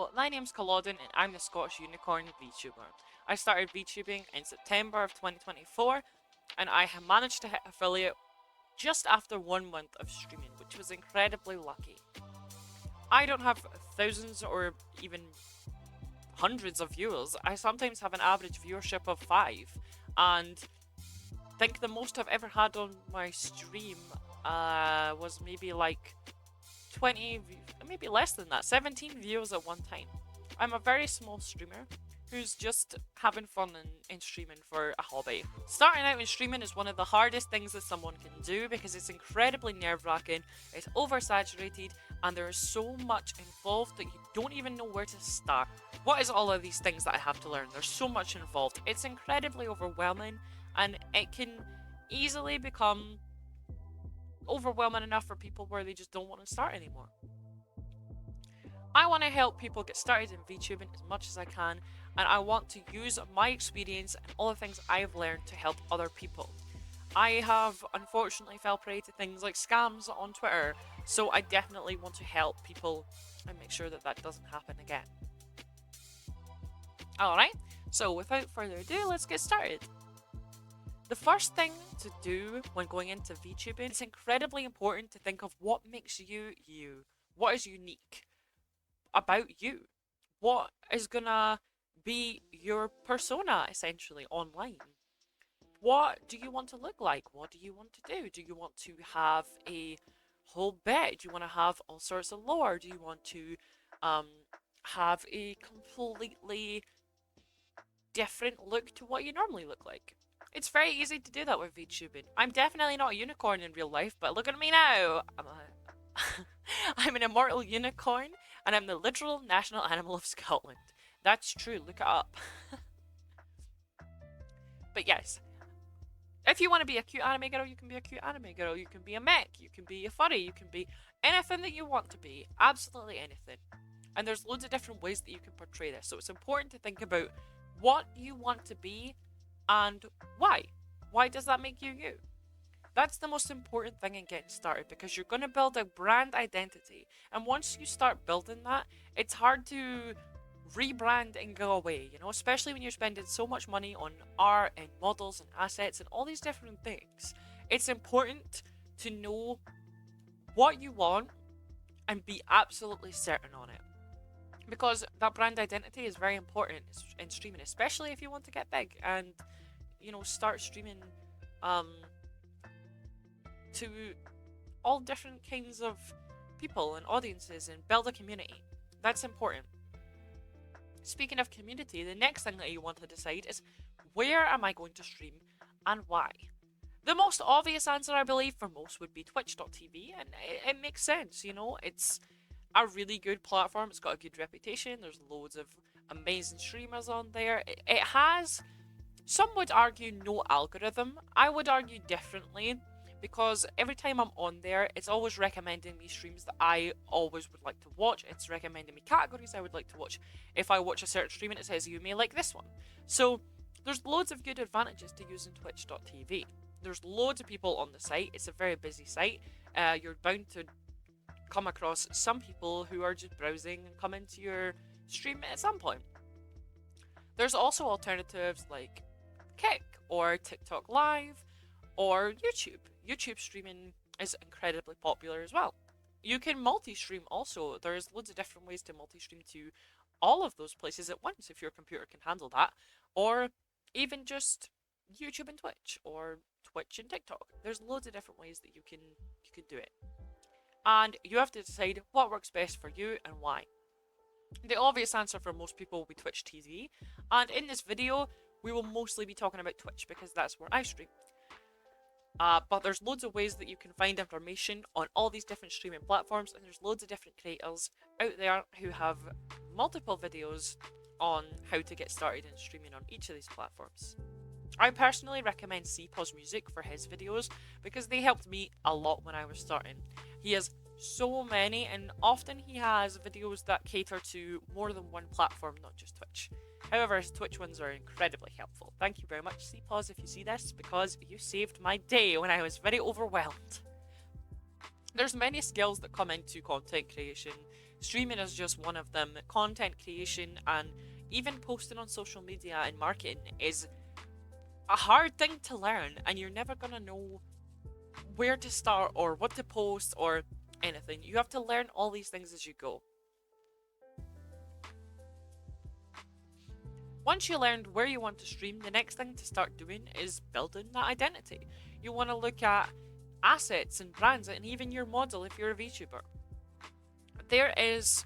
So, my name's Culloden and I'm the Scottish Unicorn VTuber. I started VTubing in September of 2024 and I have managed to hit affiliate just after 1 month of streaming, which was incredibly lucky. I don't have thousands or even hundreds of viewers. I sometimes have an average viewership of 5, and I think the most I've ever had on my stream was maybe like 20, maybe less than that, 17 views at one time. I'm a very small streamer who's just having fun in streaming for a hobby. Starting out in streaming is one of the hardest things that someone can do because it's incredibly nerve-wracking, it's oversaturated, and there is so much involved that you don't even know where to start. What is all of these things that I have to learn? There's so much involved. It's incredibly overwhelming, and it can easily become overwhelming enough for people where they just don't want to start anymore. I want to help people get started in VTubing as much as I can, and I want to use my experience and all the things I've learned to help other people. I have unfortunately fell prey to things like scams on Twitter, so I definitely want to help people and make sure that that doesn't happen again. Alright, so without further ado, let's get started. The first thing to do when going into VTubing, it's incredibly important to think of what makes you you. What is unique about you? What is gonna be your persona essentially online? What do you want to look like? What do you want to do? Do you want to have a whole bed? Do you want to have all sorts of lore? Do you want to have a completely different look to what you normally look like? It's very easy to do that with VTubing. I'm definitely not a unicorn in real life, but look at me now! I'm an immortal unicorn, and I'm the literal national animal of Scotland. That's true, look it up. But yes, if you want to be a cute anime girl, you can be a cute anime girl. You can be a mech, you can be a furry, you can be anything that you want to be. Absolutely anything. And there's loads of different ways that you can portray this. So it's important to think about what you want to be and why. Why does that make you you? That's the most important thing in getting started, because you're going to build a brand identity. And once you start building that, it's hard to rebrand and go away, you know, especially when you're spending so much money on art and models and assets and all these different things. It's important to know what you want and be absolutely certain on it, because that brand identity is very important in streaming, especially if you want to get big and, you know, start streaming to all different kinds of people and audiences and build a community. That's important. Speaking of community, the next thing that you want to decide is, where am I going to stream and why? The most obvious answer, I believe, for most would be twitch.tv, and it makes sense, you know, it's a really good platform, it's got a good reputation, there's loads of amazing streamers on there. It has, some would argue, no algorithm. I would argue differently, because every time I'm on there, it's always recommending me streams that I always would like to watch. It's recommending me categories I would like to watch. If I watch a certain stream and it says you may like this one. So there's loads of good advantages to using twitch.tv. There's loads of people on the site. It's a very busy site. You're bound to come across some people who are just browsing and come into your stream at some point. There's also alternatives like Kick or TikTok Live or YouTube. YouTube streaming is incredibly popular as well. You can multi-stream also. There's loads of different ways to multi-stream to all of those places at once if your computer can handle that. Or even just YouTube and Twitch, or Twitch and TikTok. There's loads of different ways that you can do it. And you have to decide what works best for you and why. The obvious answer for most people will be Twitch TV, and in this video we will mostly be talking about Twitch because that's where I stream. But there's loads of ways that you can find information on all these different streaming platforms, and there's loads of different creators out there who have multiple videos on how to get started in streaming on each of these platforms. I personally recommend CPO's Music for his videos because they helped me a lot when I was starting. He has so many, and often he has videos that cater to more than one platform, not just Twitch. However, his Twitch ones are incredibly helpful. Thank you very much, CPOS, if you see this, because you saved my day when I was very overwhelmed. There's many skills that come into content creation, Streaming is just one of them. Content creation and even posting on social media and marketing is a hard thing to learn, and you're never gonna know where to start or what to post or anything. You have to learn all these things as you go. Once you learned where you want to stream, the next thing to start doing is building that identity. You want to look at assets and brands and even your model if you're a VTuber. There is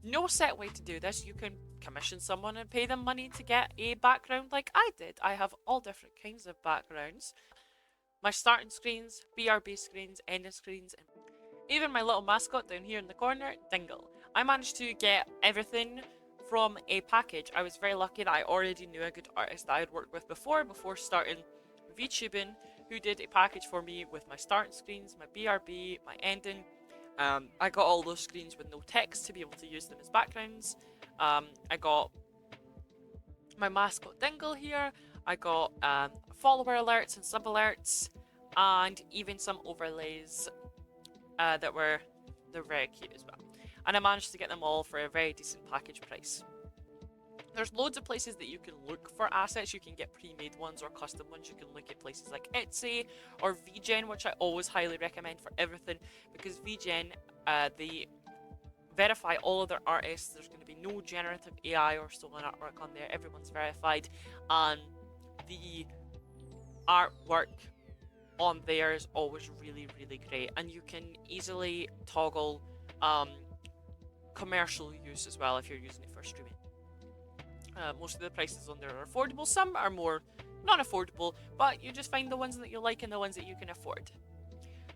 no set way to do this. You can commission someone and pay them money to get a background like I did. I have all different kinds of backgrounds. My starting screens, BRB screens, ending screens, and even my little mascot down here in the corner, Dingle. I managed to get everything from a package. I was very lucky that I already knew a good artist that I had worked with before starting VTubing, who did a package for me with my starting screens, my BRB, my ending. I got all those screens with no text to be able to use them as backgrounds. I got my mascot Dingle here. I got follower alerts and sub alerts, and even some overlays that were they're very cute as well. And I managed to get them all for a very decent package price. There's loads of places that you can look for assets. You can get pre-made ones or custom ones. You can look at places like Etsy or VGen, which I always highly recommend for everything, because VGen, they verify all of their artists. There's going to be no generative AI or stolen artwork on there. Everyone's verified, and the artwork on there is always really, really great, and you can easily toggle commercial use as well if you're using it for streaming. Most of the prices on there are affordable. Some are more non-affordable, but you just find the ones that you like and the ones that you can afford.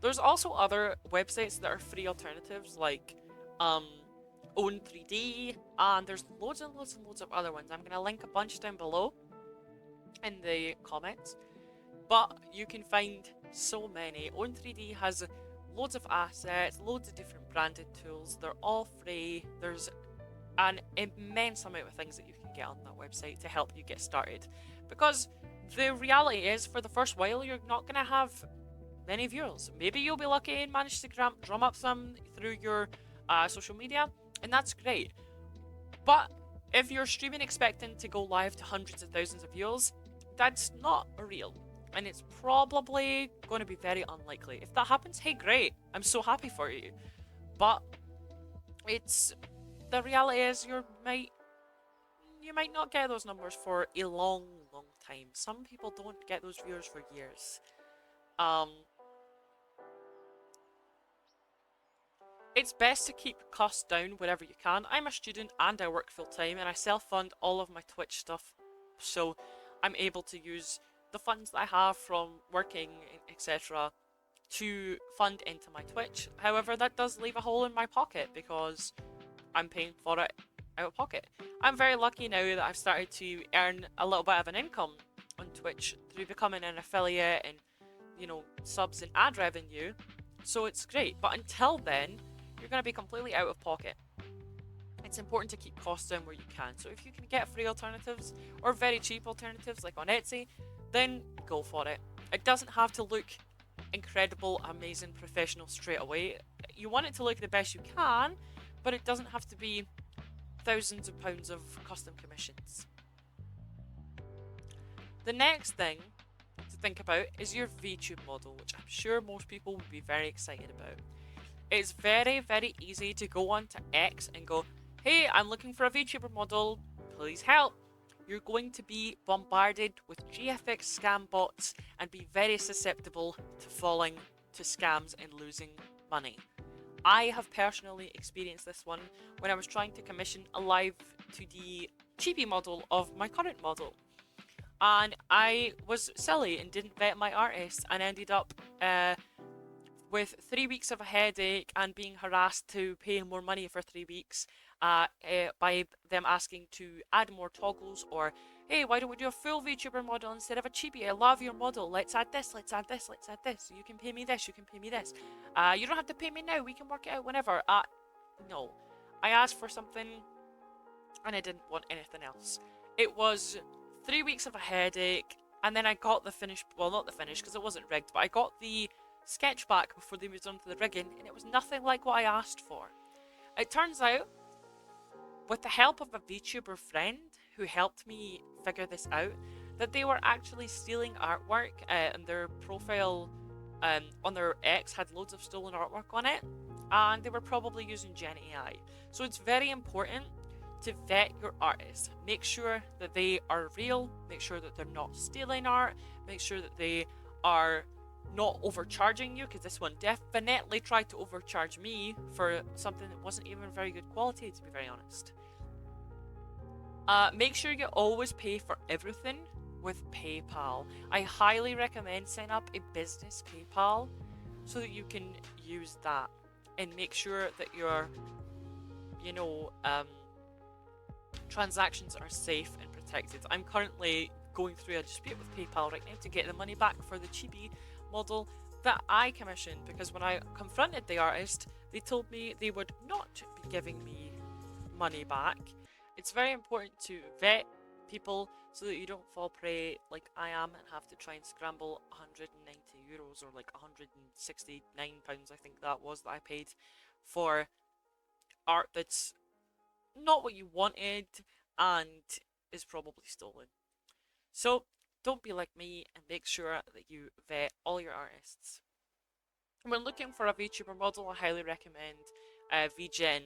There's also other websites that are free alternatives, like Own3D, and there's loads and loads and loads of other ones. I'm going to link a bunch down below in the comments, but you can find so many. Own3D has loads of assets, loads of different branded tools. They're all free. There's an immense amount of things that you can get on that website to help you get started, because the reality is, for the first while, you're not going to have many viewers. Maybe you'll be lucky and manage to drum up some through your social media, and that's great. But if you're streaming expecting to go live to hundreds of thousands of viewers, that's not real, and it's probably going to be very unlikely. If that happens, hey, great, I'm so happy for you. But the reality is you might not get those numbers for a long time. Some people don't get those viewers for years. It's best to keep costs down wherever you can. I'm a student and I work full time, and I self-fund all of my Twitch stuff, so I'm able to use the funds that I have from working, etc., to fund into my Twitch. However, that does leave a hole in my pocket because I'm paying for it out of pocket. I'm very lucky now that I've started to earn a little bit of an income on Twitch through becoming an affiliate and, subs and ad revenue. So it's great. But until then, you're going to be completely out of pocket. It's important to keep costs down where you can. So if you can get free alternatives or very cheap alternatives like on Etsy, then go for it. It doesn't have to look incredible, amazing, professional straight away. You want it to look the best you can, but it doesn't have to be thousands of pounds of custom commissions. The next thing to think about is your VTube model, which I'm sure most people would be very excited about. It's very, very easy to go onto X and go, hey, I'm looking for a VTuber model, please help. You're going to be bombarded with GFX scam bots and be very susceptible to falling to scams and losing money. I have personally experienced this one when I was trying to commission a live 2D chibi model of my current model. And I was silly and didn't vet my artist and ended up with 3 weeks of a headache and being harassed to pay more money for 3 weeks by them asking to add more toggles, or hey, why don't we do a full VTuber model instead of a chibi? I love your model. Let's add this, let's add this, let's add this. You can pay me this, you can pay me this. You don't have to pay me now, we can work it out whenever. No. I asked for something and I didn't want anything else. It was 3 weeks of a headache, and then I got the finish, well, not the finish because it wasn't rigged, but I got the sketch back before they moved on to the rigging, and it was nothing like what I asked for. It turns out, with the help of a VTuber friend who helped me figure this out, that they were actually stealing artwork, and their profile on their X had loads of stolen artwork on it, and they were probably using Gen AI. So it's very important to vet your artists. Make sure that they are real, make sure that they're not stealing art, make sure that they are not overcharging you, because this one definitely tried to overcharge me for something that wasn't even very good quality, to be very honest. Make sure you always pay for everything with PayPal. I highly recommend setting up a business PayPal so that you can use that, and make sure that your, transactions are safe and protected. I'm currently going through a dispute with PayPal right now to get the money back for the chibi model that I commissioned, because when I confronted the artist, they told me they would not be giving me money back. It's very important to vet people so that you don't fall prey like I am and have to try and scramble 190 euros or like 169 pounds, I think that was, that I paid for art that's not what you wanted and is probably stolen. So don't be like me and make sure that you vet all your artists. When looking for a VTuber model, I highly recommend VGen,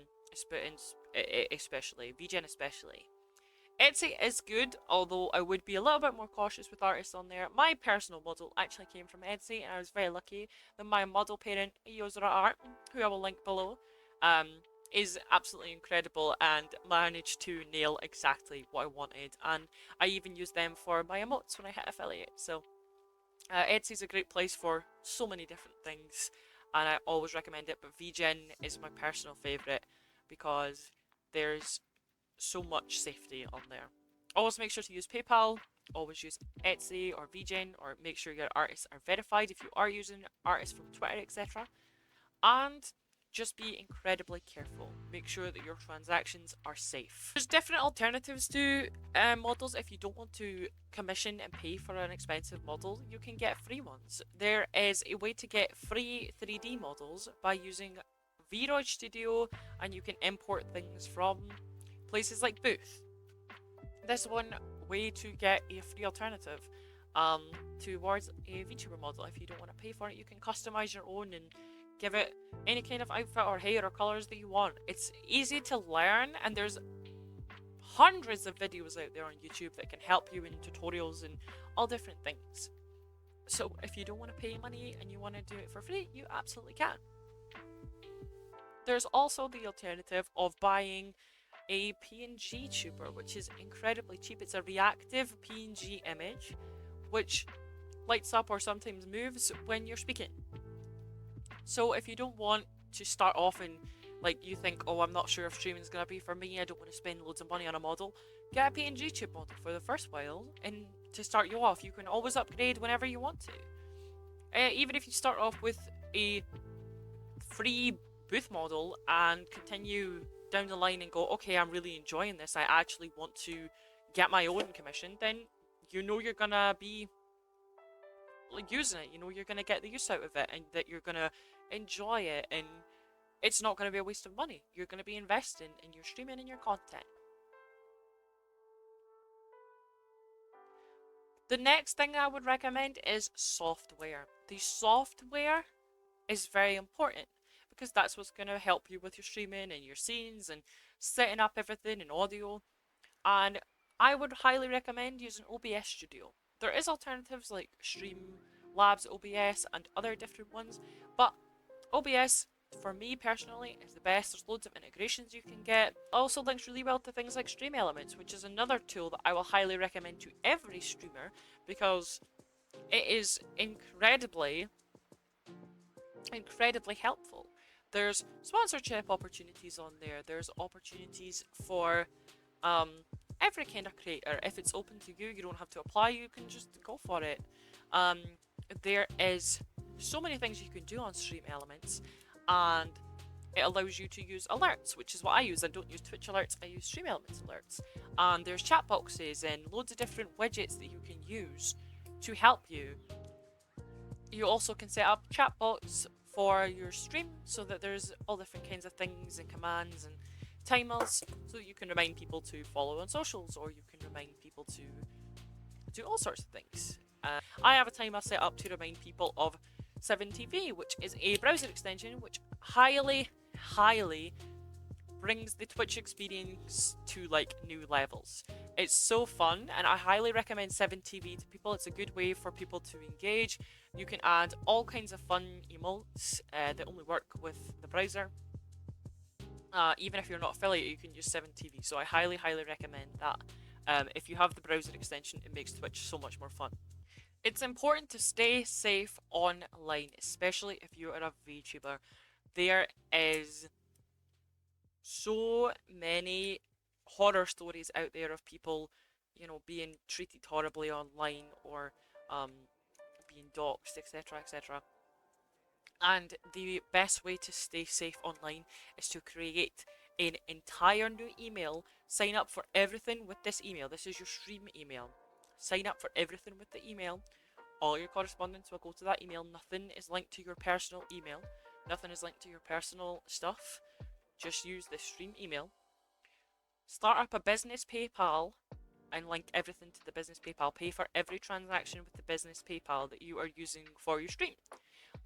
especially. VGen especially. Etsy is good, although I would be a little bit more cautious with artists on there. My personal model actually came from Etsy, and I was very lucky that my model parent, Yozora Art, who I will link below, is absolutely incredible and managed to nail exactly what I wanted. And I even used them for my emotes when I hit affiliate. So Etsy's a great place for so many different things, and I always recommend it. But VGen is my personal favourite because there's so much safety on there. Always make sure to use PayPal, always use Etsy or VGen, or make sure your artists are verified if you are using artists from Twitter, etc. And just be incredibly careful. Make sure that your transactions are safe. There's different alternatives to models. If you don't want to commission and pay for an expensive model, you can get free ones. There is a way to get free 3D models by using Vroid Studio, and you can import things from places like Booth. This one way to get a free alternative towards a VTuber model. If you don't want to pay for it, you can customize your own and give it any kind of outfit or hair or colors that you want. It's easy to learn, and there's hundreds of videos out there on YouTube that can help you in tutorials and all different things. So if you don't want to pay money and you want to do it for free, you absolutely can. There's also the alternative of buying a PNG tuber, which is incredibly cheap. It's a reactive PNG image which lights up or sometimes moves when you're speaking. So if you don't want to start off and like you think, oh, I'm not sure if streaming is going to be for me, I don't want to spend loads of money on a model, get a PNG tube model for the first while, and to start you off. You can always upgrade whenever you want to. Even if you start off with a free booth model and continue down the line and go, okay, I'm really enjoying this, I actually want to get my own commission, then you know you're gonna be like using it, you know you're gonna get the use out of it, and that you're gonna enjoy it, and it's not gonna be a waste of money. You're gonna be investing in your streaming and your content. The next thing I would recommend is software. The software is very important because that's what's going to help you with your streaming and your scenes and setting up everything and audio. And I would highly recommend using OBS Studio. There is alternatives like Streamlabs OBS and other different ones, but OBS, for me personally, is the best. There's loads of integrations you can get. It also links really well to things like Stream Elements, which is another tool that I will highly recommend to every streamer because it is incredibly helpful. There's sponsorship opportunities on there. There's opportunities for every kind of creator. If it's open to you, you don't have to apply, you can just go for it. There is so many things you can do on Stream Elements, and it allows you to use alerts, which is what I use. I don't use Twitch alerts, I use Stream Elements alerts. And there's chat boxes and loads of different widgets that you can use to help you. You also can set up chat bots for your stream so that there's all different kinds of things and commands and timers so that you can remind people to follow on socials, or you can remind people to do all sorts of things. I have a timer set up to remind people of 7TV, which is a browser extension which highly brings the Twitch experience to like new levels. It's so fun, and I highly recommend 7TV to people. It's a good way for people to engage. You can add all kinds of fun emotes that only work with the browser. Even if you're not affiliated, you can use 7TV. So I highly recommend that. If you have the browser extension, it makes Twitch so much more fun. It's important to stay safe online, especially if you are a VTuber. There is so many horror stories out there of people, being treated horribly online, or being doxxed, etc., etc. And the best way to stay safe online is to create an entire new email. Sign up for everything with this email. This is your stream email. Sign up for everything with the email. All your correspondence will go to that email. Nothing is linked to your personal email. Nothing is linked to your personal stuff. Just use the stream email. Start up a business PayPal and link everything to the business PayPal. Pay for every transaction with the business PayPal that you are using for your stream.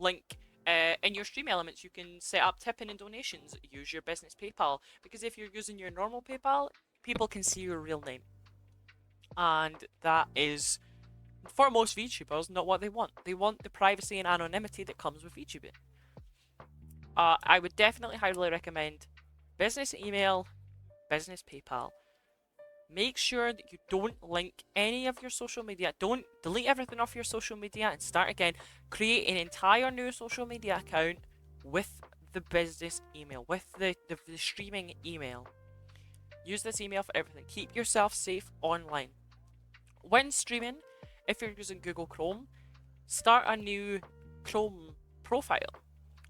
Link in your stream elements, you can set up tipping and donations. Use your business PayPal, because if you're using your normal PayPal, people can see your real name, and that is, for most VTubers, not what they want. They want the privacy and anonymity that comes with VTubing. I would definitely highly recommend business email, business PayPal. Make sure that you don't link any of your social media. Don't delete everything off your social media and start again. Create an entire new social media account with the business email, with the streaming email. Use this email for everything. Keep yourself safe online. When streaming, if you're using Google Chrome, start a new Chrome profile.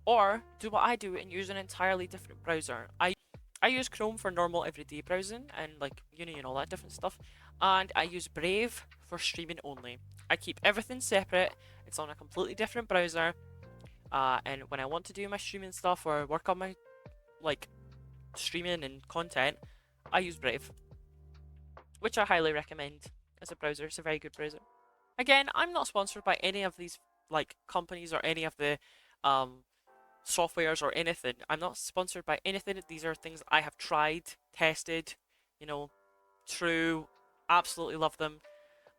Or do what I do and use an entirely different browser. I use Chrome for normal everyday browsing and like and all that different stuff, and I use Brave for streaming only. I keep everything separate. It's on a completely different browser, and when I want to do my streaming stuff or work on my like streaming and content, I use Brave, which I highly recommend as a browser. It's a very good browser. Again, I'm not sponsored by any of these like companies or any of the softwares or anything. I'm not sponsored by anything. These are things I have tried, tested, true, absolutely love them,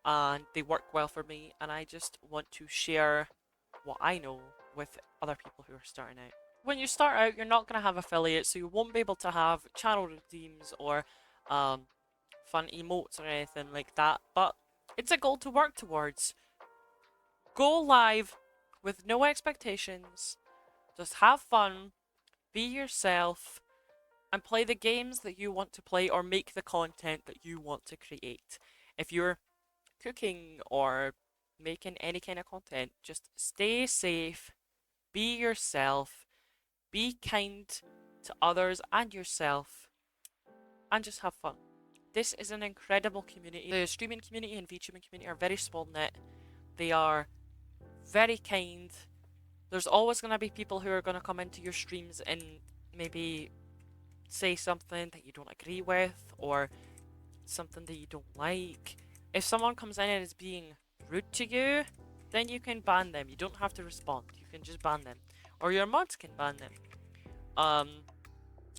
and they work well for me, and I just want to share what I know with other people who are starting out. When you start out, you're not going to have affiliates, so you won't be able to have channel redeems or fun emotes or anything like that, but it's a goal to work towards. Go live with no expectations. Just have fun, be yourself, and play the games that you want to play, or make the content that you want to create. If you're cooking or making any kind of content, just stay safe, be yourself, be kind to others and yourself, and just have fun. This is an incredible community. The streaming community and VTubing community are very small knit. They are very kind. There's always going to be people who are going to come into your streams and maybe say something that you don't agree with, or something that you don't like. If someone comes in and is being rude to you, then you can ban them. You don't have to respond. You can just ban them. Or your mods can ban them.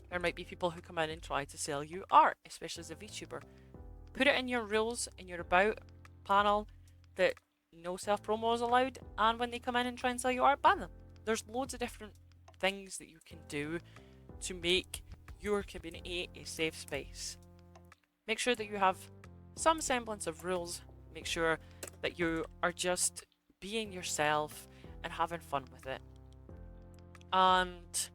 There might be people who come in and try to sell you art, especially as a VTuber. Put it in your rules, in your about panel, that no self-promo is allowed, and when they come in and try and sell you art, ban them. There's loads of different things that you can do to make your community a safe space. Make sure that you have some semblance of rules. Make sure that you are just being yourself and having fun with it. And,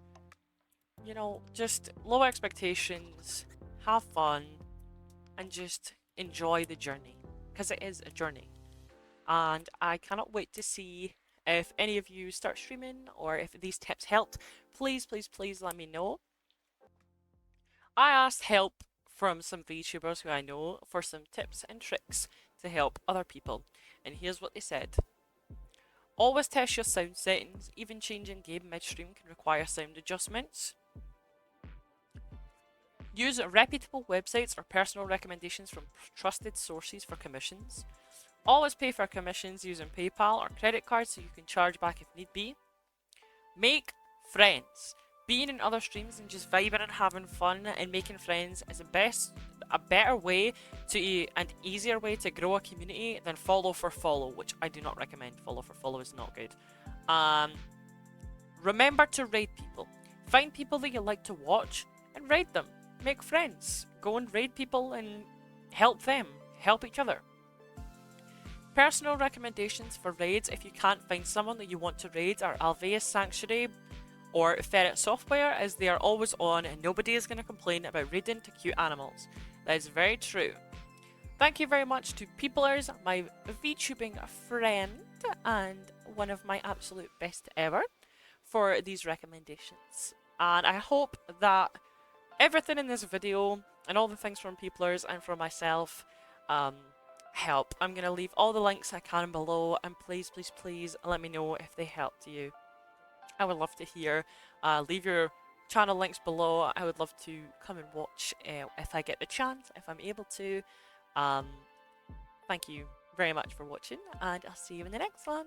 just low expectations, have fun, and just enjoy the journey. Because it is a journey. And I cannot wait to see if any of you start streaming, or if these tips helped. Please let me know. I asked help from some VTubers who I know for some tips and tricks to help other people, and here's what they said. Always test your sound settings. Even changing game midstream can require sound adjustments. Use reputable websites or personal recommendations from trusted sources for commissions. Always pay for commissions using PayPal or credit cards so you can charge back if need be. Make friends. Being in other streams and just vibing and having fun and making friends is a better way to and easier way to grow a community than follow for follow, which I do not recommend. Follow for follow is not good. Remember to raid people. Find people that you like to watch and raid them. Make friends. Go and raid people and help them. Help each other. Personal recommendations for raids if you can't find someone that you want to raid are Alveus Sanctuary or Ferret Software, as they are always on and nobody is going to complain about raiding to cute animals. That is very true. Thank you very much to Peoplers, my VTubing friend and one of my absolute best ever, for these recommendations. And I hope that everything in this video and all the things from Peoplers and from myself help. I'm going to leave all the links I can below, and please, please, please let me know if they helped you. I would love to hear. Leave your channel links below. I would love to come and watch if I get the chance, if I'm able to. Thank you very much for watching, and I'll see you in the next one.